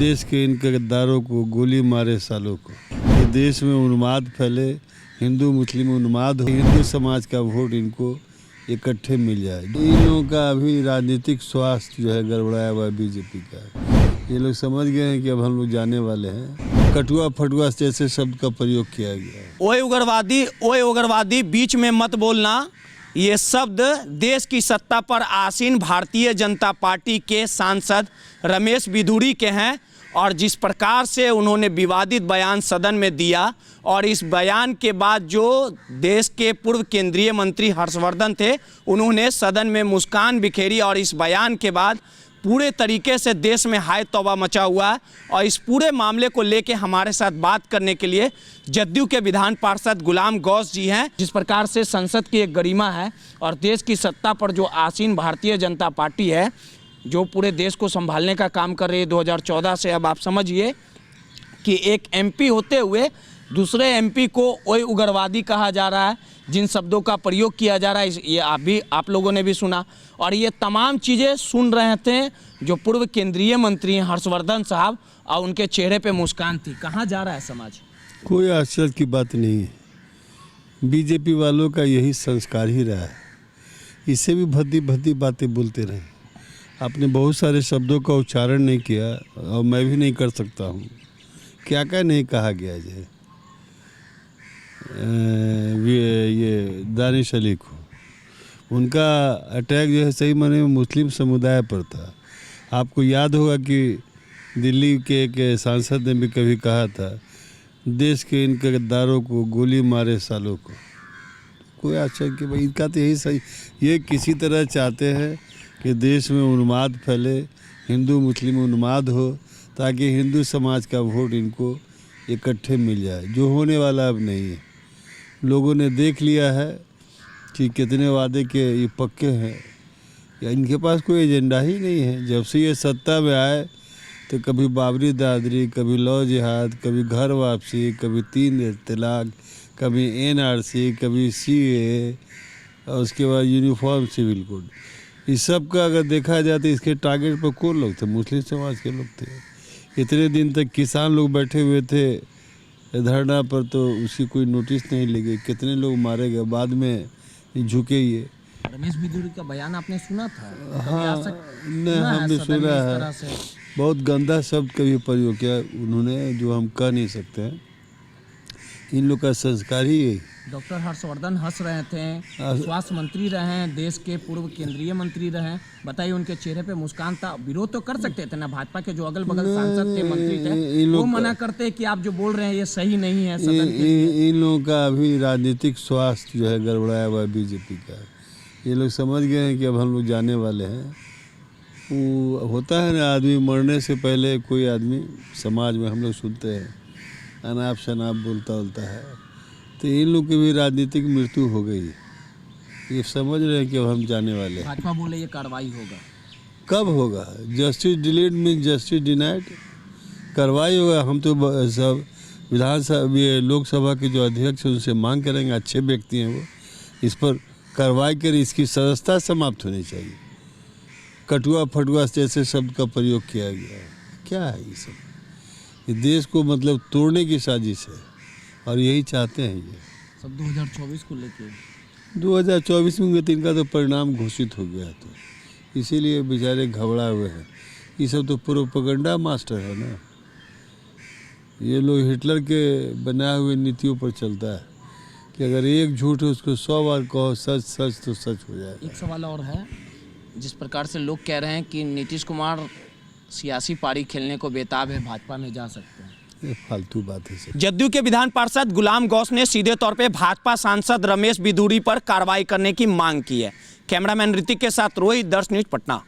देश के इन गद्दारों को गोली मारे सालों को। ये देश में उन्माद फैले, हिंदू मुस्लिम उन्माद हो, हिंदू समाज का वोट इनको इकट्ठे मिल जाए। इन लोगों का अभी राजनीतिक स्वास्थ्य जो है गड़बड़ाया हुआ है बीजेपी का। ये लोग समझ गए हैं कि अब हम लोग जाने वाले हैं। कटुआ फटुआ जैसे शब्द का प्रयोग किया गया है। ओए उग्रवादी बीच में मत बोलना, ये शब्द देश की सत्ता पर आसीन भारतीय जनता पार्टी के सांसद रमेश बिधूड़ी के हैं। और जिस प्रकार से उन्होंने विवादित बयान सदन में दिया, और इस बयान के बाद जो देश के पूर्व केंद्रीय मंत्री हर्षवर्धन थे, उन्होंने सदन में मुस्कान बिखेरी। और इस बयान के बाद पूरे तरीके से देश में हाय तौबा मचा हुआ है। और इस पूरे मामले को लेके हमारे साथ बात करने के लिए जदयू के विधान पार्षद गुलाम गौस जी हैं। जिस प्रकार से संसद की एक गरिमा है और देश की सत्ता पर जो आसीन भारतीय जनता पार्टी है, जो पूरे देश को संभालने का काम कर रही है 2014 से, अब आप समझिए कि एक एमपी होते हुए दूसरे एमपी को ओए उग्रवादी कहा जा रहा है, जिन शब्दों का प्रयोग किया जा रहा है ये आप लोगों ने भी सुना। और ये तमाम चीज़ें सुन रहे थे जो पूर्व केंद्रीय मंत्री हैं हर्षवर्धन साहब, और उनके चेहरे पे मुस्कान थी। कहाँ जा रहा है समाज? कोई आश्चर्य की बात नहीं है। बीजेपी वालों का यही संस्कार ही रहा है। इससे भी भद्दी भद्दी बातें बोलते रहे। आपने बहुत सारे शब्दों का उच्चारण नहीं किया और मैं भी नहीं कर सकता हूँ। क्या क्या नहीं कहा गया है ये दानिश अली को। उनका अटैक जो है सही माने में मुस्लिम समुदाय पर था। आपको याद होगा कि दिल्ली के एक सांसद ने भी कभी कहा था, देश के इन गद्दारों को गोली मारे सालों को। कोई आश्चर्य कि भाई इनका तो यही सही। ये किसी तरह चाहते हैं कि देश में उन्माद फैले, हिंदू मुस्लिम उन्माद हो, ताकि हिंदू समाज का वोट इनको इकट्ठे मिल जाए, जो होने वाला अब नहीं है। लोगों ने देख लिया है कि कितने वादे के ये पक्के हैं, या इनके पास कोई एजेंडा ही नहीं है। जब से ये सत्ता में आए तो कभी बाबरी दादरी, कभी लौ जिहाद, कभी घर वापसी, कभी 3 तलाक, कभी NRC, कभी CA, और उसके बाद यूनिफॉर्म सिविल कोड। इस सब का अगर देखा जाए तो इसके टारगेट पर कौन लोग थे? मुस्लिम समाज के लोग थे। इतने दिन तक किसान लोग बैठे हुए थे धरना पर, तो उसकी कोई नोटिस नहीं ली गई। कितने लोग मारे गए, बाद में झुके ये। रमेश बिधूड़ी का बयान आपने सुना था? हाँ, नहीं, हमने सुना है। बहुत गंदा शब्द कभी प्रयोग किया उन्होंने, जो हम कह नहीं सकते हैं। इन लोग का संस्कार ही है। डॉक्टर हर्षवर्धन हंस रहे थे, स्वास्थ्य मंत्री रहे, देश के पूर्व केंद्रीय मंत्री रहे। बताइए, उनके चेहरे पे मुस्कान था। विरोध तो कर सकते थे ना, भाजपा के जो अगल बगल सांसद थे, मंत्री थे, वो मना करते कि आप जो बोल रहे हैं ये सही नहीं है। इन लोगों का अभी राजनीतिक स्वास्थ्य जो है गड़बड़ाया हुआ है बीजेपी का। ये लोग समझ गए हैं कि अब हम लोग जाने वाले हैं। वो होता है ना, आदमी मरने से पहले कोई आदमी समाज में हम लोग सुनते हैं अनाप शनाप बोलता है, तो इन लोग की भी राजनीतिक मृत्यु हो गई। ये समझ रहे हैं कि अब हम जाने वाले हैं। भाजपा बोले ये कार्रवाई होगा। कब होगा? Justice delayed mean justice denied. कार्रवाई होगा। हम तो सब विधानसभा, ये लोकसभा के जो अध्यक्ष हैं उनसे मांग करेंगे, अच्छे व्यक्ति हैं वो, इस पर कार्रवाई करें। इसकी सदस्यता समाप्त होनी चाहिए। कटुआ फटुआ जैसे शब्द का प्रयोग किया गया है। क्या है ये सब? ये देश को मतलब तोड़ने की साजिश है, और यही चाहते हैं ये सब। 2024 को लेके 2024 में इनका तो परिणाम घोषित हो गया, तो इसीलिए बेचारे घबरा हुए हैं। ये सब तो प्रोपेगेंडा मास्टर है ना। ये लोग हिटलर के बनाए हुए नीतियों पर चलता है कि अगर एक झूठ है उसको 100 बार कहो, सच सच तो सच हो जाए। एक सवाल और है, जिस प्रकार से लोग कह रहे हैं कि नीतीश कुमार सियासी पारी खेलने को बेताब है, भाजपा में जा सकते हैं, ये फालतू बात है। जदयू के विधान पार्षद गुलाम गौस ने सीधे तौर पे भाजपा सांसद रमेश बिधूड़ी पर कार्रवाई करने की मांग की है। कैमरामैन ऋतिक के साथ रोहित, दर्श न्यूज, पटना।